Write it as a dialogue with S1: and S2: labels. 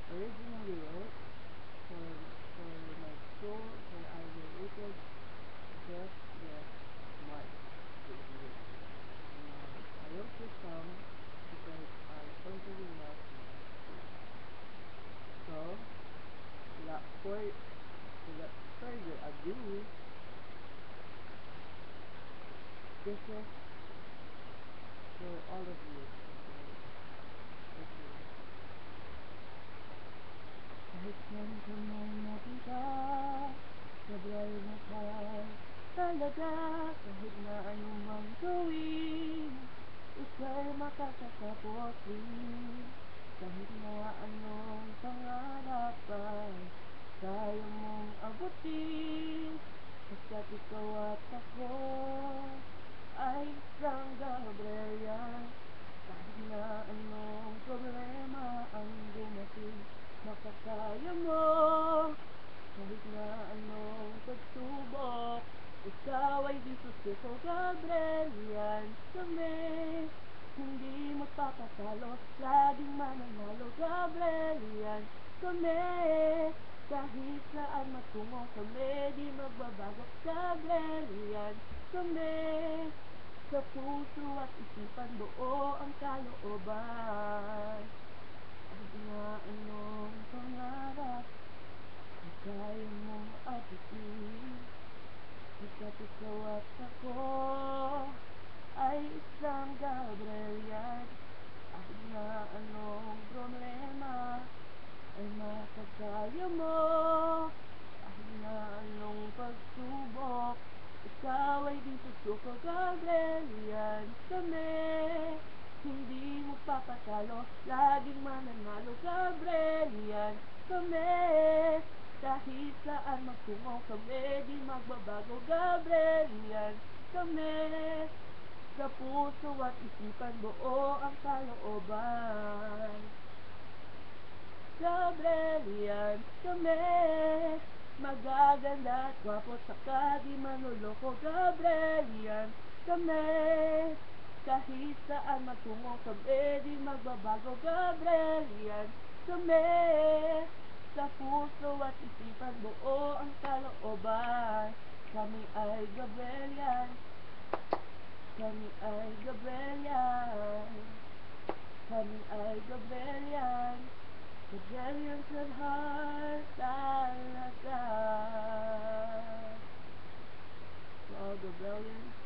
S1: originally wrote for my school where I graduated just last March this year. I wrote this song because I totally love my school. So, without further ado, this is for all of you. Okay? Okay. Kahit man kamay mabigat, sabay na tayo talaga. Kahit na anumang gawin, ika'y makakatapos din. Kahit na anong pangarap ay kaya mong abutin. Basta ikaw at ako ay isang Gabriel. Kahit na anong problema ang dumating, makakaya mo. Kahit na anong pagsubok, ikaw ay di susuko. Gabriel, yan kami. Hindi magpapatalo, laging mananalo. Gabriel, yan kami. Kahit saan matungo kami, di magbabago. Gabriel, yan kami. Sa puso at isipan buo ang kalooban. Kahit na anong pangarap ay kaya mong abutin. Basta ikaw at ako ay isang Gabriel yan. Kahit na anong problema ay makakaya mo. Kahit na anong pagsubok, ikaw ay di susuko. Gabriel, yan kami. Hindi magpapatalo, laging mananalo. Gabriel, yan kami. Kahit saan magtungo kami, di magbabago. Gabriel, yan kami. Sa puso at isipan buo ang kalooban. Gabriel, yan kami. Magaganda at gwapo saka di manloloko. Gabriel, yan kami. Kahit saan magtungo kami, di magbabago. Gabriel, yan kami. Sa puso at isipan buo ang kalooban. Kami ay Gabriel yan. Kami ay Gabriel yan. Kami ay Gabriel yan. Gabriel sa heart talaga. Wow, Gabriel yan.